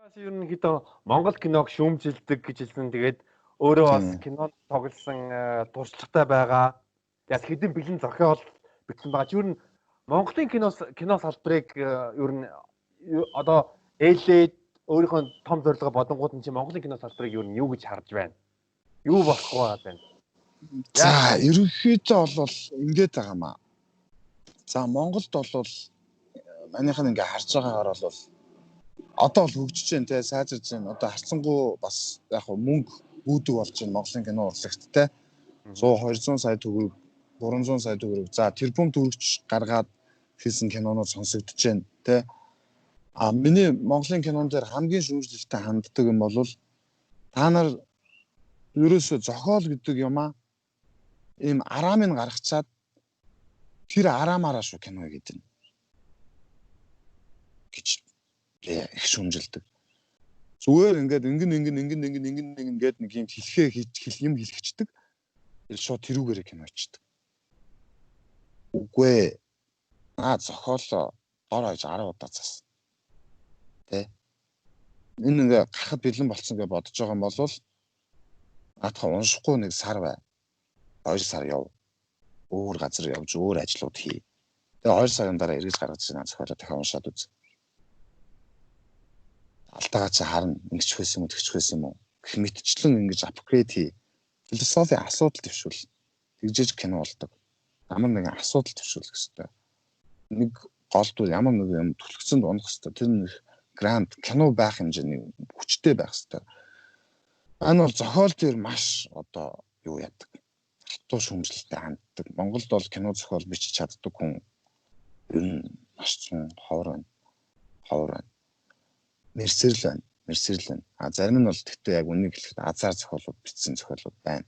Ерөнхийдөө Монгол киног шүүмжилдэг гэж хэлсэн. Тэгээд өөрөө бас Тийм. кинонд тоглосон туршлагатай байгаа. Яг хэдэн бэлэн зохиол бичсэн байгаа. Ер нь Монголын кино салбарыг ер нь одоо ээлээд өөрийнхөө том зорилгоо бодонгууд нь чи Монголын кино салбарыг ер нь юу гэж харж байна? Юу болохгүй байна? За, ерөнхийдөө бол ингэж байгаа маа. За, Монголд бол манийхан ингээ харж байгаагаар бол одоо л хөгжиж जैन те сайжирж जैन. Одоо харцсангуу бас яг мөнгө үүдэг болж जैन Монголын кино урлагт те 100 200 сая төгрөг 300 сая төгрөг за тэрбум төгрөгч гаргаад хийсэн кинонууд сонсогдож जैन те. А миний Монголын кинон дээр хамгийн шүүмжлэлтэй ханддаг юм бол та нар ерөөсө зохиол гэдэг юмаа ийм араамыг гаргачаад тэр араамаараа шүү кино гэдэг нь гэж их шүүмжилдэг. Зүгээр ингээд ингээд нэг юм юм хэлчихдэг. Шууд тэрүүгээрээ кино очдөг. Үгүй зохиолоо дор хаяж 10 удаа цаас. Тэ. Энэ ингээ гарахад бэлэн болцсон гэж бодож байгаа юм бол наадах уншихгүй нэг сар бай. 2 сар яв. Өөр газар явж өөр ажлууд хий. Тэгээ 2 сарын дараа эргэж гаргаж ирсэн зохиолоо дахин уншаад үз. Алтайгаа чи харна ингэж хөөсөн юм тэгч хөөсөн юм уу? Гэх мэтчлэн ингэж апгрейд хий. Философи асуудал төвшүүл. Тэгжээж кино болдог. Ямар нэгэн асуудал төвшүүлэх хэрэгтэй. Нэг голдуу ямар нэг юм түлхцэнд унах хэрэгтэй. Тэр нэг гранд кино байх хэмжээний хүчтэй байх хэрэгтэй. Энэ бол зохиол дээр маш одоо юу яадаг. Хатуу шүүмжлэлтэй ханддаг. Монголд бол кино зохиол бичиж чаддаг хүн ер нь маш цун ховор байна. Мерсэрлэн. А зарим нь бол тэгтээ яг үнийг хэлэхэд азар зохиолууд бичсэн зохиолууд байна.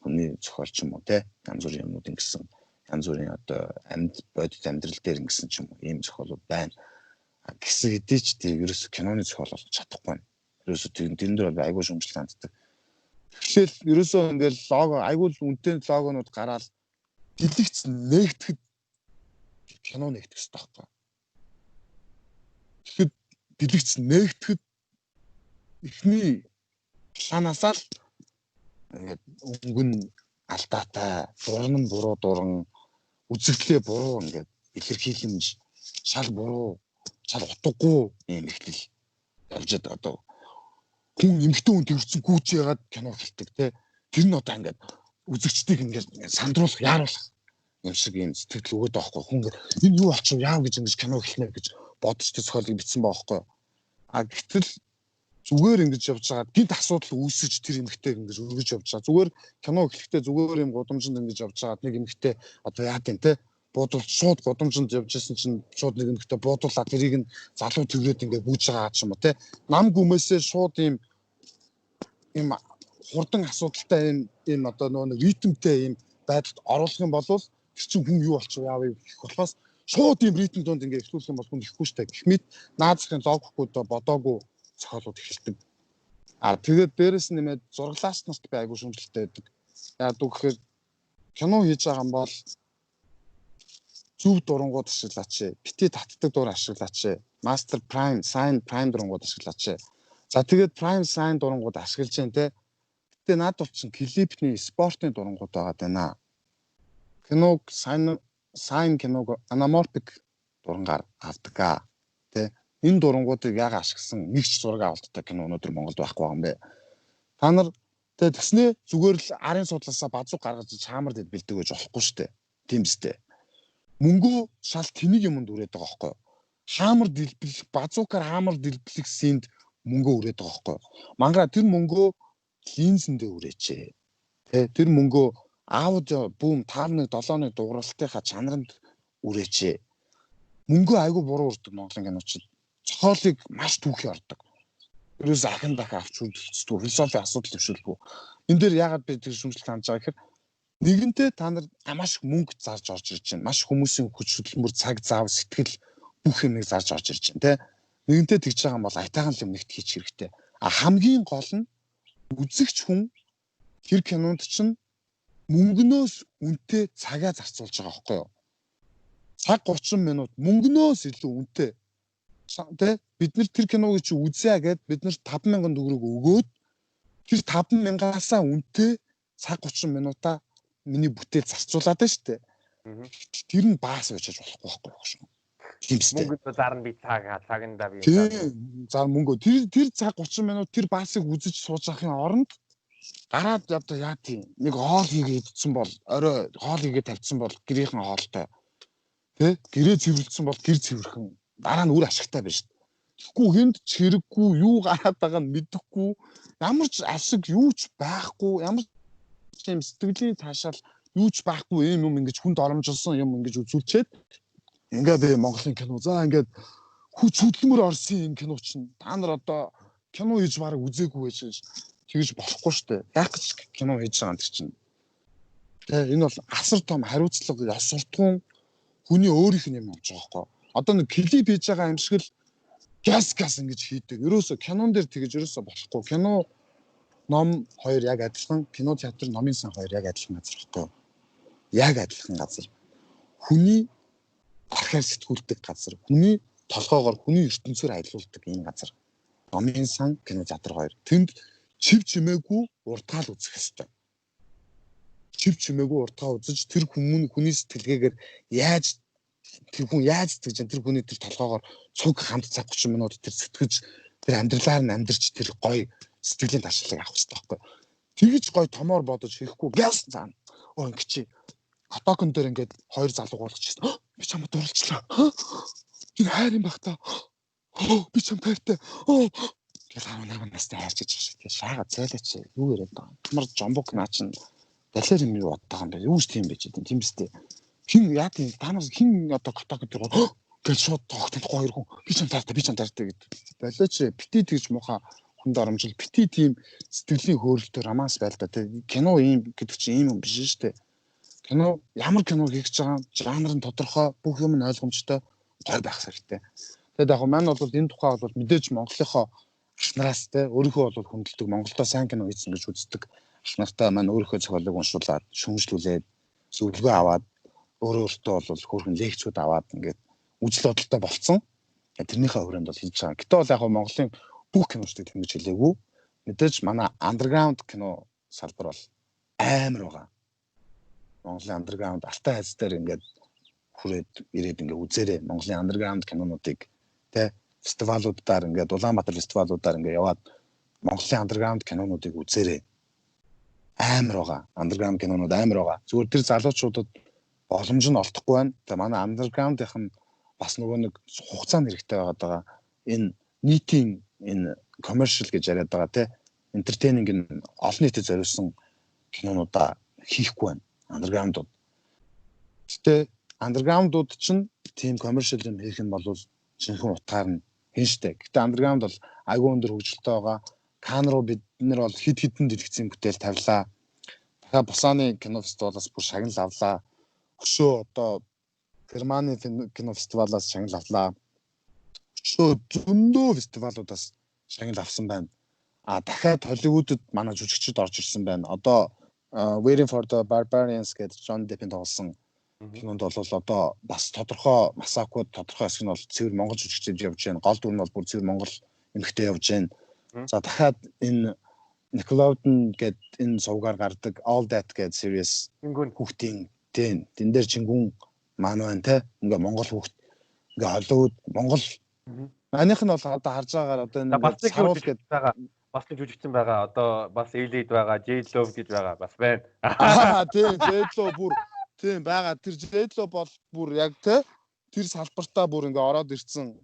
Хүний зохиол ч юм уу те янз бүрийн юмнууд ингэсэн. Янз бүрийн одоо бодит амьдрал дээр ингэсэн ч юм уу ийм зохиолууд байна. Гэсэн хэдий ч тийм ерөөсө киноны зохиол болж чадахгүй байна. Ерөөсө тийм дээр бол айгүй шүүмжлэл ханддаг. Тэгэхээр ерөөсөө ингээл лого айгүй үнэтэй логонууд гараад дэлгэц нэгтгэхэд кино нэгтгэх хэрэгтэй байхгүй. Тэгэхэд дэлгэц нэгтгэхэд эхний планаасаа л ингээд өнгөн алдаатай, дуран нь буруу дуран, үзэгдлээ буруу ингээд илэрхийлэмж шал буруу, шал утгагүй юм ихтэл явж байгаа одоо хүн эмхтэн хүн төрсөн гүйж яагаад кино хэлдэг те тэр нь одоо ингээд үзэгчдийг ингээд сандруулах яаруулах юм шиг юм сэтгэл өгöd байхгүй хүн ингээд энэ юу болчих яав гэж ингэж кино хэлнэ гэж бодож тэр зохиолыг бичсэн байхгүй а гэтэл зүгээр ингэж явж байгаа гинт асуудал үүсэж тэр эмхтэйг ингэж өргөж явж байгаа зүгээр кино эхлэхдээ зүгээр юм гудамжинд ингэж явж байгаа нэг эмхтэй одоо яа гэв те буудал шууд гудамжинд явж исэн чинь шууд нэг эмхтэй буудуулаад тэрийг нь залуу төврээд ингэ бүүж байгаа ч юм уу те нам гүмээсээ шууд ийм хурдан асуудалтай ийм одоо нөгөө ритмтэй ийм байдалд оруулах юм бол тэр чинь хүн юу болчих яав гэх болохоос шууд ийм ритм донд ингэ эхлүүлэх юм бол хүн ихгүй штэ гэх мэт наазахын логихгүй бодоогүй зохиолууд эхэлдэг. А тэгээд дээрэс нь нэмээд зураглаач нарт би айгүй шүүмжлэлтэй байдаг. Яг үгээр кино хийж байгаа юм бол зөв дурангууд ашиглаач. Бити татдаг дур ашиглаач. Master Prime, Sign Prime дурангууд ашиглаач. За тэгээд Prime Sign дурангууд ашиглаж जैन те. Гэтэ наад бол чин клипний спортын дурангууд байгаа даа. Киног Sign киног anamorphic дурангаар авдаг те. Энэ дурангуудыг яг ашигласан нэг ч зураг авалттай кино өнөөдөр Монголд байхгүй байгаа юм бэ. Та нар тэгээд тэгснээ зүгээр л арын судлаасаа базуу гаргаж хаамар дэд бэлдэг гэж болохгүй шүү дээ. Тийм үстэй. Мөнгөө шал тэнийг юмд үрээд байгаа байхгүй. Хаамар дэлбэлэх базуукаар хаамар дэлбэлэх синд мөнгөө үрээд байгаа байхгүй. Мангара тэр мөнгөө линзэндээ үрээчээ. Тэ тэр мөнгөө аудио бүүм 5.1 дууралтынхаа чанаранд үрээчээ. Мөнгөө айгүй буруу урддаг Монголын киночид. Зохиолыг маш түүхий ордог. Ерөөс ахин дахин авч үздэг философи асуудал төвшүүлгүй. Энэ дээр яагаад би тэр шүүмжлэлт хандж байгаа гэхээр нэгэнтээ та нар маш их мөнгө зарж орж ирж байна. Маш хүмүүсийн хүч хөдөлмөр цаг зав сэтгэл бүх юмыг зарж орж ирж байна те. Нэгэнтээ тэгж байгаа юм бол айтайхан юм нэгт хийх хэрэгтэй. А хамгийн гол нь үзэгч хүн тэр кинонд чинь мөнгнөөс үнэтэй цагаа зарцуулж байгаа байхгүй юу? Цаг 30 минут мөнгнөөс илүү үнэтэй Тэ бид нар тэр киног чи үзье гэд бид нар 5,000 төгрөг өгөөд тэр 5,000-аасаа үнэтэй цаг 30 минутаа миний бүтээл зарцуулаад байна шүү дээ. Тэр нь баас байж болохгүй байхгүй. Тийм шүү дээ. Мөнгөд зарна би цаганда би за мөнгө тэр цаг 30 минут тэр баасыг үзэж сууж авахын оронд гараад одоо яа тийм нэг хоол хийгээд идсэн бол орой хоол хийгээд тавьсан бол гэрийнхэн хоолтой тий гэрээ цэвэрлсэн бол гэр цэвэрхэн дараа нь үр ашигтай байна шүү дээ. Тэгэхгүй хүнд ч хэрэггүй юу гараад байгаа нь мэдэхгүй ямар ч ашиг юу ч байхгүй ямар ч юм сэтгэлийн таашаал юу ч байхгүй юм ингэж хүнд оромжилсон юм ингэж үзүүлчихэд ингээд Монголын кино за ингээд хүч хөдөлмөр орсон юм кино чинь та нар одоо кино хийж бараг үзээгүй байж тэгж болохгүй шүү дээ. Яг ч кино хийж байгаа юм чинь. Тэгээ энэ бол асар том хариуцлага ёс суртахуун хүний өөрийнх нь юм болж байгаа байхгүй. Одоо нэг клип хийж байгаа юм шиг л газ ингэж хийдэг. Ерөөсө кинон дээр тэгж ерөөсө болохгүй. Кино ном хоёр яг адилхан, кино театр номын сан хоёр яг адилхан газар байхгүй. Яг адилхан газар. Хүний архаар сэтгүүлдэг газар. Хүний толгоогоор хүний ертөнцөөр аялуулдаг энэ газар. Номын сан кино театр хоёр. Тэнд чив чимээгүй уртгаал үзэх хэрэгтэй. Чив чимээгүй уртгаа үзэж тэр хүний сэтгэлгээгээр яаж тэр хүн яаж сэтгэж тэр хүний тэр толгоогоор цуг хамт цаг 30 минут тэр сэтгэж тэр амьдралаар нь амьдарч тэр гоё сэтгэлийн таашаалыг авах хэрэгтэй байхгүй. Тэгж гоё томоор бодож хийхгүй гяс заана. Ингэчи хотокон дээр ингээд хоёр залуу болгочихсон. Би чамд дурлцлаа. Тэр хайр юм бах та. Би чамд хайртай. Тэгэл 18 настай хайрч гэж шаага цайлаач. Юу яриад байгаа юм. Ямар жомбок наа чин далер юм юу боддог юм бэ? Юу ч тийм байж дээ. Тийм үстэй. Хин яа тийм танаас хин одоо коток гэдэг гэл шууд тогтохгүй хоёр хүн би ч таартай гэдэг. Болооч бити тэгж муха хүнд оромжил бити тийм сэтгэлийн хөөрөлтөөр рамаас байлдаа тий. Кино ийм гэдэг чинь ийм юм биш шүү дээ. Кино ямар кино хийх гэж байгаа жанр нь тодорхой бүх юм нь ойлгомжтой гой байх хэрэгтэй. Тэгээд яг маань бол энэ тухай бол мэдээж Монголынхоо ах нараас те өөрийнхөө бол хүндэлдэг Монголдо сайн кино хийсэн гэж үздэг ах нартай маань өөрийнхөө зохиолыг уншуулад шүүмжлүүлээд зөвлөгөө аваад өөртөө бол хөөрхөн лекцүүд аваад ингээд үжил бодолтой болцсон. Тэрнийхээ хүрээнд бол хийж байгаа. Гэтэ бол яг Монголын бүх киночдыг тэмдэж хэлээгүй. Мэдээж манай андерграунд кино салбар бол амар байгаа. Монголын андерграунд алтай хайц дээр ингээд хүрээд ирээд ингээд үзээрэй. Монголын андерграунд кинонуудыг тэ фестивалуудаар ингээд Улаанбаатар фестивалуудаар ингээд яваад Монголын андерграунд кинонуудыг үзээрэй. Амар байгаа. Андерграунд кинонууд амар байгаа. Зүгээр тэр залуучуудад боломж нь олдохгүй байна. Тэгээ манай андерграундийнх нь бас нөгөө нэг хугацаанд хэрэгтэй байгаа. Энэ нийтийн энэ commercial гэж яриад байгаа те entertaining нь олон нийтэд зориулсан кинонуудаа хийхгүй байна. Андерграундууд. Гэтэ андерграундууд чинь тийм commercial юм хийх юм бол жинхэнэ утгаар нь хийн штэ. Гэтэ андерграунд бол айгүй өндөр хөгжилтэй байгаа. Кан руу бид нэр бол хидэн дэлгэцийн бүтээл тавилаа. Дахиад Бусаны кино фестивалаас бүр шагнал авлаа. Өшөө одоо Германы кино фестивалаас шагнал авлаа. Өшөө зөндөө фестивалуудаас шагнал авсан байна. Дахиад Холливуудад манай жүжигчид орж ирсэн байна. Одоо Waiting for the Barbarians гэдэг John Depp-ийн тоглосон кинонд бол одоо бас тодорхой Масакууд тодорхой хэсэг нь бол цэвэр монгол жүжигчид явж байна. Гол дүр нь бол бүр цэвэр монгол эмэгтэй явж байна. За дахиад энэ Nickelodeon гэдэг энэ сувгаар гардаг All That гэдэг series хүүхдийн тэн дээр чингүн маань байна те. Ингээ монгол хүүхд ингээ Холливуд монгол манийх нь бол одоо харж байгаагаар одоо энэ саруул гэдэг байгаа бас л жүжигчсэн байгаа. Одоо бас Elite байгаа, J-Lo гэж байгаа бас байна. Тийм J-Lo бүр тийм байгаа. Тэр J-Lo бол бүр яг те тэр салбартаа бүр ингээ ороод ирсэн.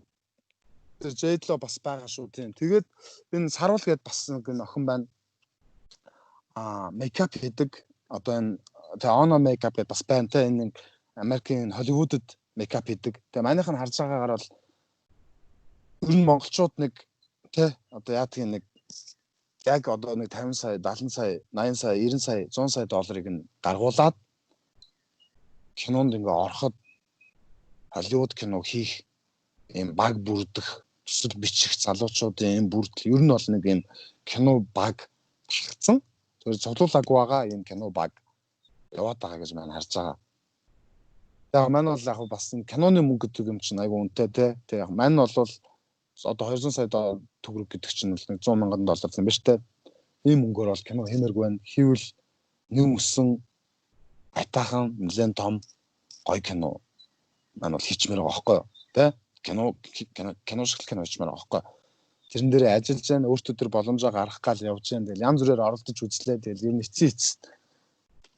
Тэр J-Lo бас байгаа шүү тийм. Тэгээд энэ саруул гэдэг бас нэг охин байна. Мейкап хийдэг. Одоо энэ Ono makeup гэдэг бас байна те. Энэ Америкийн Холливуудад мейкап хийдэг. Тэгээ манайх нь харж байгаагаар бол ер нь монголчууд нэг те одоо яадаг нэг яг одоо нэг 50 сая, 70 сая, 80 сая, 90 сая, 100 сая долларыг нь гаргуулад кинонд ингээ ороход Холливуд кино хийх ийм баг бүрдэх төсөл бичих залуучуудын ийм бүрдэл ер нь бол нэг ийм кино баг талхсан. Тэр цуглуулаагүй байгаа ийм кино баг яваад байгаа гэж маань харж байгаа. Тэгээ маань бол яг бас киноны мөнгө гэдэг юм чинь айгу үнэтэй те. Тэгээ маань бол одоо 200 сая төгрөг гэдэг чинь бол $100 мянган юм байна шүү дээ. Ийм мөнгөөр бол кино хэмэрг байна. Хийвэл нэм өссөн айтаахан нэлээд том гоё кино маань бол хийчмээр байгаа байхгүй юу? Тэ? Кино шиг кино хийчмээр байгаа байхгүй юу? Тэрэн дээр ажиллаж байна, өөртөө тэр боломжоо гаргах гал явж байна. Тэгэл янз бүрээр оролдож үзлээ. Тэгэл ер нь эцсийн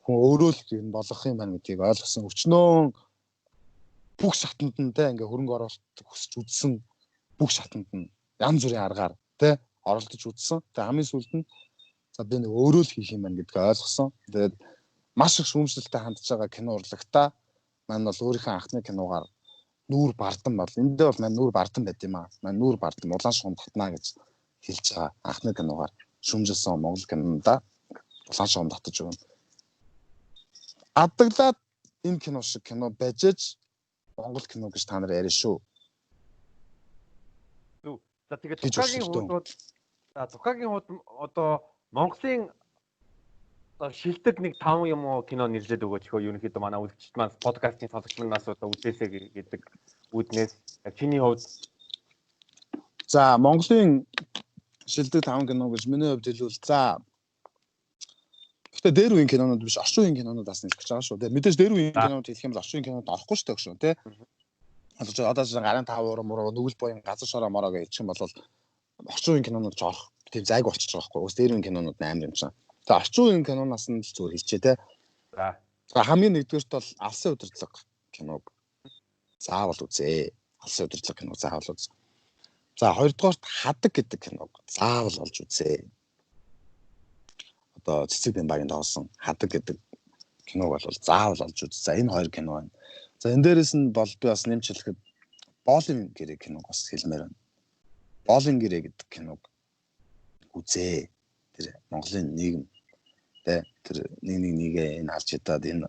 хүн өөрөө л ер нь болох юм байна гэдгийг ойлгосон. Өчнөө бүх шатанд нь тэ ингээ хөрөнгө оруулалт хүсэж үзсэн бүх шатанд нь янз бүрийн аргаар тэ оролдож үзсэн. Тэгээ хамгийн сүүлд нь за би нэг өөрөө л хийх юм байна гэдгийг ойлгосон. Тэгээд маш их шүүмжлэлтэй хандж байгаа кино урлагтаа маань бол өөрийнхөө анхны киногаар нүүр бардам бол энд дээр бол маань нүүр бардам байт юм аа. Маань нүүр бардам улаан шугам татна гэж хэлж байгаа анхны киногаар шүүмжилсэн Монгол кинонда улаан шугам татаж өгнө. Адаглаад энэ кино шиг кино байжээж Монгол кино гэж та нар яриа шүү. За тэгээд Тухагийн хууд одоо Монголын шилдэг нэг 5 юм уу кино нэрлээд өгөөч хөө ерөнхийдөө манай үзэгчд маань подкастын сонсогч манаас одоо үзээсэй гэдэг үүднээс чиний хувьд за Монголын шилдэг 5 кино гэж миний хувьд хэлвэл за гэхдээ дээр үеийн кинонууд биш орчин үеийн кинонууд бас нэлж байгаа шүү. Тэгээ мэдээж дээр үеийн кинонууд хэлэх юм бол орчин үеийн кинонууд орохгүй шүү дээ шүү тий. Одоо гарын 5 урам нүгэл боён газар шороо мороо гэж хэлчих юм бол орчин үеийн кинонууд ч орох тийм зайг болчихж байгаа байхгүй. Ус дээр үеийн кинонууд 8 юм чинь. За орчин үеийн киноноос нь л зүгээр хэлчихэ те. За хамгийн нэгдүгээрт бол алсын удирдлага киног заавал үзье. Алсын удирдлага киног заавал үз. За хоёрдугаарт хадаг гэдэг киног заавал олж үзье. Одоо цэцэг бямбагийн доосон хадаг гэдэг киног бол заавал олж үз. За энэ хоёр кино байна. За энэ дээрээс нь бол би бас нэмж хэлэхэд Боолын гэрээ киног бас хэлмээр байна. Боолын гэрээ гэдэг киног үзье. Тэр Монголын нийгэм тэ тэр нэгээ энэ алж ядаад энэ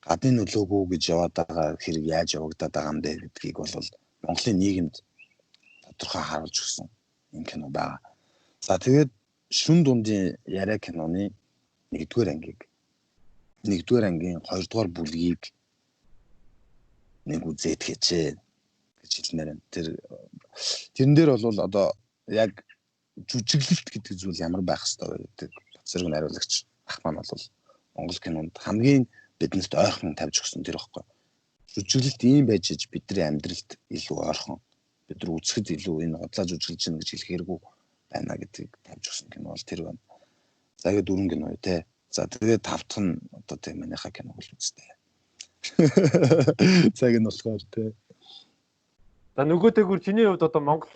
гадны нөлөөгөө гэж яваад байгаа хэрэг яаж явагдаад байгаа юм бэ гэдгийг бол Монголын нийгэмд тодорхой харуулж өгсөн юм кино байгаа. За тэгээд шүн дундын яриа киноны 1-р ангийн 2-р бүлгийг нэг үзээд хэчээ гэж хэлмээр байна. Тэрэн дээр бол одоо яг жүжиглэлт гэдэг зүйл ямар байх ёстой вэ гэдэг зэрэг найруулагч ах маань бол Монгол кинонд хамгийн биднэрт ойрхон тавьж өгсөн тэр ихгүй. Жүжиглэлт ийм байж иж бидний амьдралд илүү ойрхон бид нар үзэхэд илүү энэ худлаа жүжиглэж гин гэж хэлэх хэрэггүй байна гэдгийг тавьж өгсөн кино бол тэр байна. За тэгээд 4 кино тий. За тэгээд 5-т нь одоо тийм манайхаа кино бол үзтээ. Цаг нь болохоор тий. За нөгөөтэйгүр чиний хувьд одоо Монголын